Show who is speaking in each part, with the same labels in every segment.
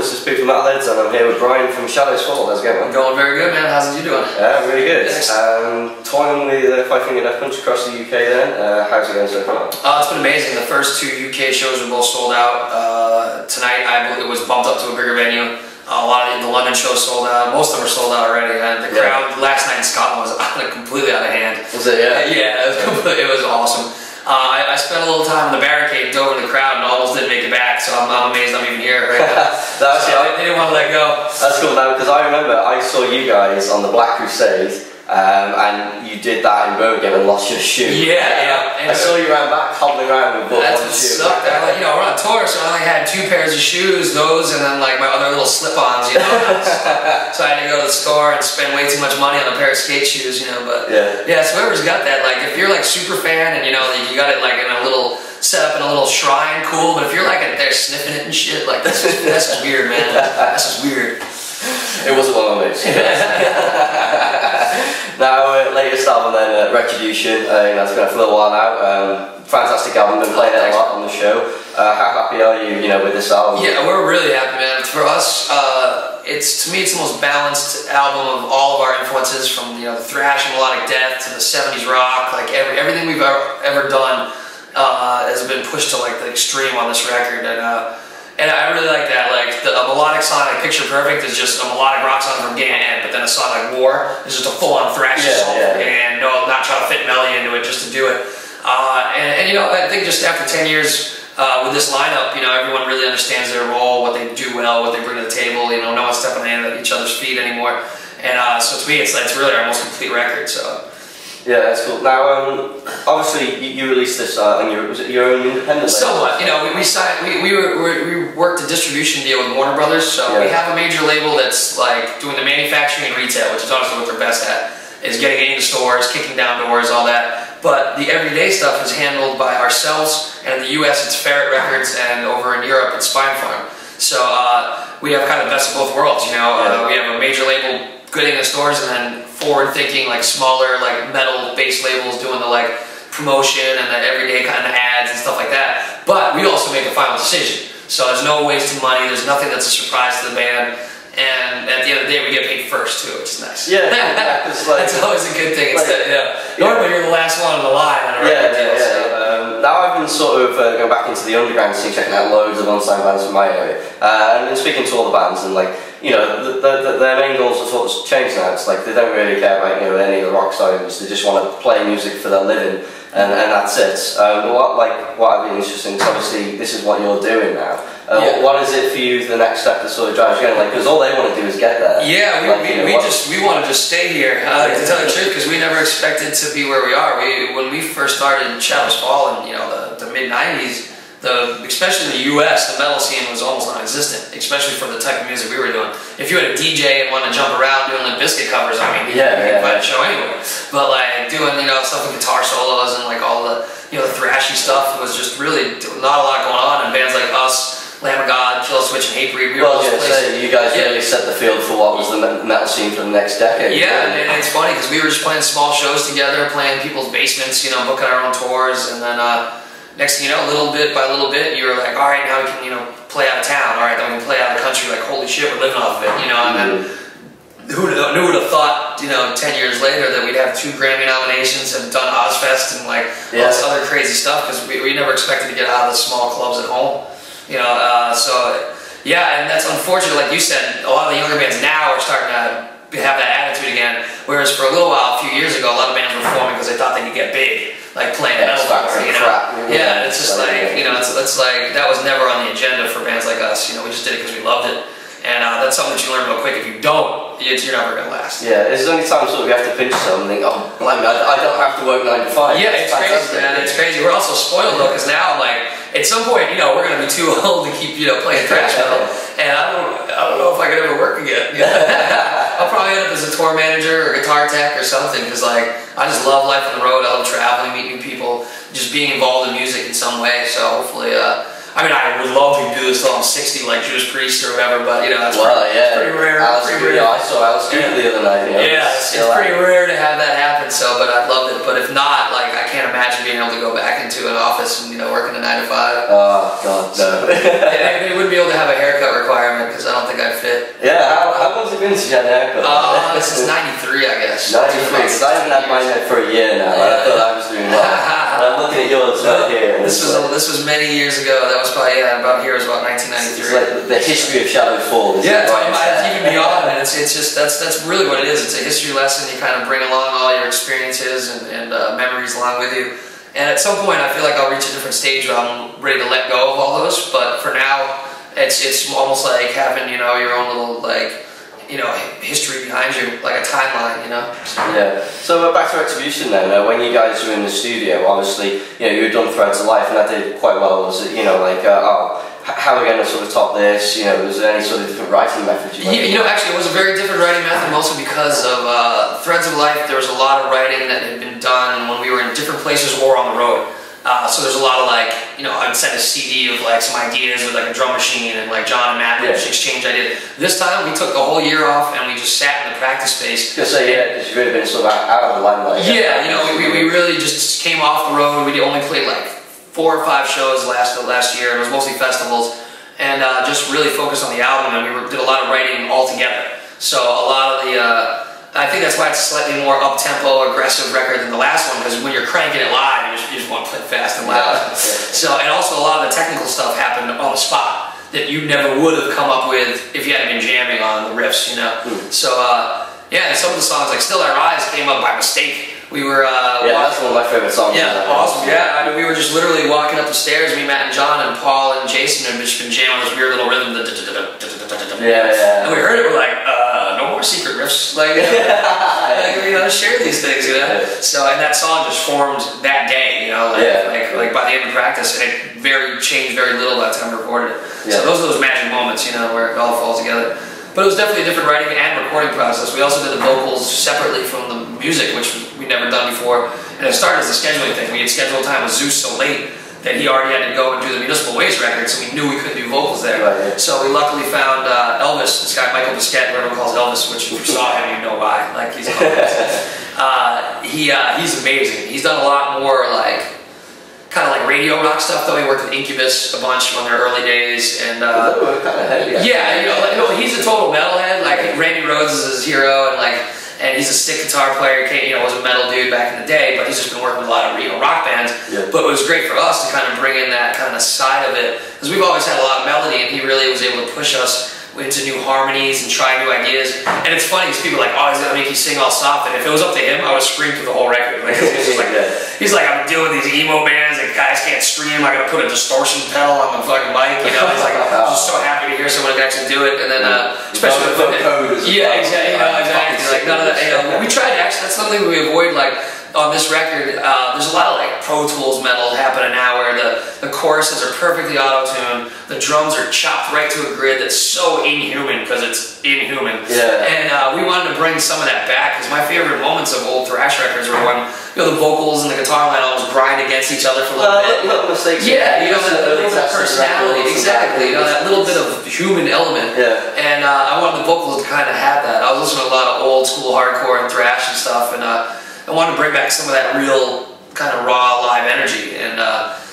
Speaker 1: this is Pete from Metalheadz, and I'm here with Brian from Shadow's Fall. How's it going, man?
Speaker 2: Going very good, man. How's it you doing?
Speaker 1: Yeah, really good. Touring with Five Finger Death Punch across the UK then. How's it going so far?
Speaker 2: It's been amazing. The first two UK shows were both sold out. Tonight it was bumped up to a bigger venue. A lot of the London shows sold out. Most of them are sold out already. The crowd last night in Scotland was completely out of hand.
Speaker 1: Was it? Yeah.
Speaker 2: Yeah, it was awesome. I spent a little time in the barricade, dove in the crowd, and almost didn't make it back. So I'm amazed I'm even here right now. They didn't want to let go.
Speaker 1: That's cool now, because I remember I saw you guys on the Black Crusade, and you did that in Birmingham and lost your shoe.
Speaker 2: Yeah.
Speaker 1: I saw you around back hobbling around with one shoe.
Speaker 2: That's what sucked. We're on tour, so I only had 2 pairs of shoes, those, and then like my other little slip-ons, So I had to go to the store and spend way too much money on a pair of skate shoes, But so whoever's got that, like if you're like super fan and you got it like in a little set up in a little shrine, cool. But if you're like there sniffing it and shit, like that's just weird, man. That's just weird.
Speaker 1: It wasn't one of those. Now, latest album then, Retribution. It's been out for a little while now. Fantastic album, been playing it a lot on the show. How happy are you, with this album?
Speaker 2: Yeah, we're really happy, man. For us, to me, it's the most balanced album of all of our influences, from the thrash and melodic death to the '70s rock. Like everything we've ever done has been pushed to like the extreme on this record, and I really like that. Like a melodic song like Picture Perfect is just a melodic rock song from beginning to end, but then a song like War is just a full-on thrash song, and not trying to fit melody into it just to do it. I think just after 10 years with this lineup, everyone really understands their role, what they do well, what they bring to the table. No one's stepping on each other's feet anymore, and so to me, it's really our most complete record. So.
Speaker 1: Yeah, that's cool. Now, obviously, you released this on your own independent label.
Speaker 2: Somewhat. We worked a distribution deal with Warner Brothers, so we have a major label that's like doing the manufacturing and retail, which is honestly what they're best at, is getting into stores, kicking down doors, all that. But the everyday stuff is handled by ourselves, and in the US it's Ferret Records, and over in Europe it's Spine Farm. So we have kind of the best of both worlds, We have a major label getting in the stores, and then forward-thinking, like smaller, like metal-based labels doing the like promotion and the everyday kind of ads and stuff like that. But we also make the final decision, so there's no wasting money. There's nothing that's a surprise to the band, and at the end of the day, we get paid first too, which is nice. Yeah, it's like, that's always a good thing. Normally you're the last one on the line on a record deal.
Speaker 1: Now I've been sort of going back into the underground scene, checking out loads of unsigned bands from my area, and been speaking to all the bands, and like. Their main goals have sort of changed now. It's like they don't really care about any of the rock stars. They just want to play music for their living, and that's it. What I've been interested in, because obviously this is what you're doing now. What is it for you, the next step that sort of drives you going? Because all they want to do is get there.
Speaker 2: Yeah, we want to just stay here. To tell the truth, because we never expected to be where we are. When we first started Shadow's Fall in the mid '90s. Especially in the US, the metal scene was almost non-existent, especially for the type of music we were doing. If you had a DJ and wanted to jump around doing Limp Bizkit covers, you could find a show anywhere. But like doing stuff with guitar solos and like all the the thrashy stuff was just really not a lot going on. And bands like us, Lamb of God, Kill Switch, and Hatebreed, we were
Speaker 1: you guys really set the field for what was the metal scene for the next decade.
Speaker 2: Yeah, and it's funny because we were just playing small shows together, playing people's basements, booking our own tours, and then. Next thing you know, little bit by little bit, you were like, all right, now we can, play out of town. All right, then we can play out of the country. Like, holy shit, we're living off of it, And then who would have thought, 10 years later that we'd have 2 Grammy nominations and done Ozfest and like all this other crazy stuff, because we never expected to get out of the small clubs at home, and that's unfortunate. Like you said, a lot of the younger bands now are starting to have that attitude again, whereas for a little while, a few years ago, a lot of bands were forming because they thought they could get big. Like playing metalcore, Yeah, it's just like, it's like, that was never on the agenda for bands like us, we just did it because we loved it. And that's something that you learn real quick. If you don't, you're never going to last. Yeah,
Speaker 1: there's only times sort of you have to pinch yourself and think, oh, blimey, I don't have to work 9 to 5.
Speaker 2: Yeah, it's crazy, man, it's crazy. We're also spoiled though, because now, like, at some point, we're going to be too old to keep, playing thrash metal. And I don't know if I could ever work again. I'll probably end up as a tour manager or guitar tech or something, because like I just love life on the road. I love traveling, meeting new people, just being involved in music in some way. So hopefully I mean, I would love to do this till I'm 60, like Judas Priest or whatever, but, you know, that's pretty rare.
Speaker 1: I saw Alice Cooper the other night. You know,
Speaker 2: yeah, it's pretty rare to have that happen, so, but I'd love it. But if not, like, I can't imagine being able to go back into an office and, you know, working a 9 to 5.
Speaker 1: Oh, God, no.
Speaker 2: They wouldn't be able to have a haircut requirement, because I don't think I'd fit.
Speaker 1: Yeah, how long's it been since you had an haircut?
Speaker 2: This is 93, I guess.
Speaker 1: 93, because I haven't had mine for a year now. I thought I was doing well. I'm looking at yours right here.
Speaker 2: This was many years ago. That was probably, about here was about 1993.
Speaker 1: It's like the history of Shadow Fall.
Speaker 2: Yeah, it's even beyond, and it's just that's really what it is. It's a history lesson. You kind of bring along all your experiences and memories along with you. And at some point, I feel like I'll reach a different stage where I'm ready to let go of all those. But for now, it's almost like having, you know, your own little, like, you know, history behind you, like a timeline, you know?
Speaker 1: Yeah. So back to Retribution then, when you guys were in the studio, obviously, you know, you had done Threads of Life and that did quite well. Was it, you know, like, how are we going to sort of top this? You know, was there any sort of different writing methods you
Speaker 2: went? You know, actually, it was a very different writing method, mostly because of Threads of Life. There was a lot of writing that had been done when we were in different places or on the road. So there's a lot of, like, you know, I'd send a CD of like some ideas with like a drum machine, and like John and Matt would exchange ideas. This time we took the whole year off and we just sat in the practice space.
Speaker 1: Because you've really been sort of out of the limelight.
Speaker 2: Yeah, you know, we really just came off the road. We only played like 4 or 5 shows last year, and it was mostly festivals, and just really focused on the album, and we did a lot of writing all together. So a lot of the I think that's why it's a slightly more up-tempo, aggressive record than the last one, because when you're cranking it live, you just want to play fast and loud. Yeah. So, and also a lot of the technical stuff happened on the spot that you never would have come up with if you hadn't been jamming on the riffs, you know? So, yeah, and some of the songs, like Still I Rise, came up by mistake. We were,
Speaker 1: that's one of my favorite songs.
Speaker 2: Yeah, awesome, yeah. I mean, we were just literally walking up the stairs, me, Matt, and John, and Paul, and Jason had just been jamming this weird little rhythm.
Speaker 1: Yeah.
Speaker 2: And we heard it, we're like, no more secret riffs. Like, you know, share these things, you know? So, and that song just formed that day, you know? Like by the end of practice, and it changed very little by the time we recorded it. So those are those magic moments, you know, where it all falls together. But it was definitely a different writing and recording process. We also did the vocals separately from the music, which we'd never done before. And it started as a scheduling thing. We had scheduled time with Zeus so late that he already had to go and do the Municipal Waste record, so we knew we couldn't do vocals there. So we luckily found Elvis, this guy Michael Bisquette, who everyone calls Elvis, which if you saw him, you know why. Like, he's he's amazing. He's done a lot more like kind of like radio rock stuff, though. He worked with Incubus a bunch on their early days, and yeah, you know, he's a total metalhead. Like Randy Rhoads is his hero, and he's a stick guitar player. You know, was a metal dude back in the day, but he's just been working with a lot of rock bands. But it was great for us to kind of bring in that kind of side of it, because we've always had a lot of melody, and he really was able to push us into new harmonies and try new ideas. And it's funny because people are like, oh, he's gonna make you sing all soft. And if it was up to him, I would scream through the whole record. Like, he's like, I'm dealing with these emo bands and guys can't scream. I gotta put a distortion pedal on the fucking mic. You know, he's like, I'm just so happy to hear someone that can actually do it. And then, especially with exactly. You know, exactly. Like none of that. You know, we tried to actually. That's something we avoid. Like on this record, there's a lot of like Pro Tools metal happening now, where the choruses are perfectly auto-tuned, the drums are chopped right to a grid that's so inhuman because it's inhuman. And we wanted to bring some of that back, because my favorite moments of old thrash records were when, you know, the vocals and the guitar line almost grind against each other for a little bit.
Speaker 1: Little mistakes.
Speaker 2: Yeah, you know, that little bit of personality, exactly. You know, that little bit of human element. And I wanted the vocals to kind of have that. I was listening to a lot of old school hardcore and thrash and stuff, and I wanted to bring back some of that real kind of raw live energy, and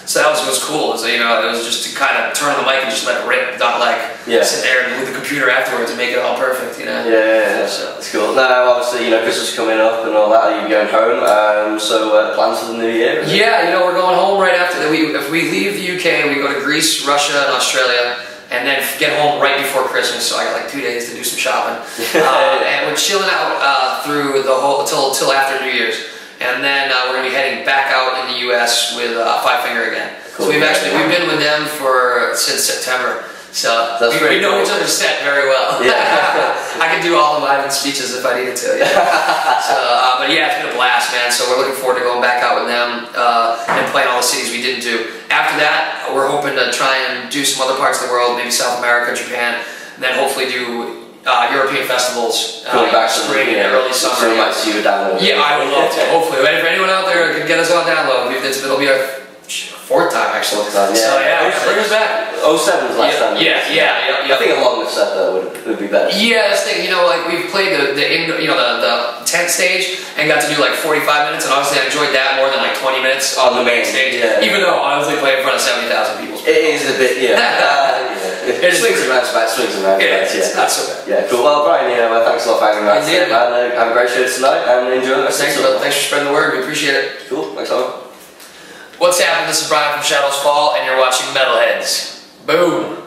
Speaker 2: so that was cool. So, you know, it was just to kind of turn on the mic and just let it rip, not like sit there with the computer afterwards and make it all perfect, you know. So
Speaker 1: that's cool. Now, obviously, you know, Christmas coming up and all that. You're going home, so plans for the new year?
Speaker 2: Yeah, you know, we're going home right after that. If we leave the UK, we go to Greece, Russia, and Australia, and then get home right before Christmas, so I got like 2 days to do some shopping. And we're chilling out through the whole till after New Year's, and then we're gonna be heading back out in the U.S. with Five Finger again. So we've been with them since September. So we know each other's set very well. I can do all of Ivan's speeches if I needed to. So, but yeah, it's been a blast, man. So we're looking forward to going back out with them and playing all the cities we didn't do. After that, we're hoping to try and do some other parts of the world, maybe South America, Japan, and then hopefully do European festivals spring and early summer.
Speaker 1: So we might see you download.
Speaker 2: Yeah, I would love to. Hopefully, if anyone out there can get us on download, it'll be a fourth time actually.
Speaker 1: Fourth time, yeah.
Speaker 2: So yeah, bring us back.
Speaker 1: 07's last time.
Speaker 2: Yeah.
Speaker 1: I think a longer set though would be better.
Speaker 2: Yeah, this thing, you know, like we've played the tent stage and got to do like 45 minutes, and honestly I enjoyed that more than like 20 minutes on the main stage. Yeah. Even though honestly playing in front of 70,000 people.
Speaker 1: It is a bit, It swings and roundabouts, swings and roundabouts.
Speaker 2: It's not so bad.
Speaker 1: Yeah, cool. Well, Brian, thanks a lot for hanging around today, man. Have a great show tonight and enjoy the rest of the summer.
Speaker 2: Thanks for spreading the word. We appreciate it.
Speaker 1: Cool. Thanks a lot.
Speaker 2: What's happening? This is Brian from Shadows Fall, and you're watching Metalheadz. Boom.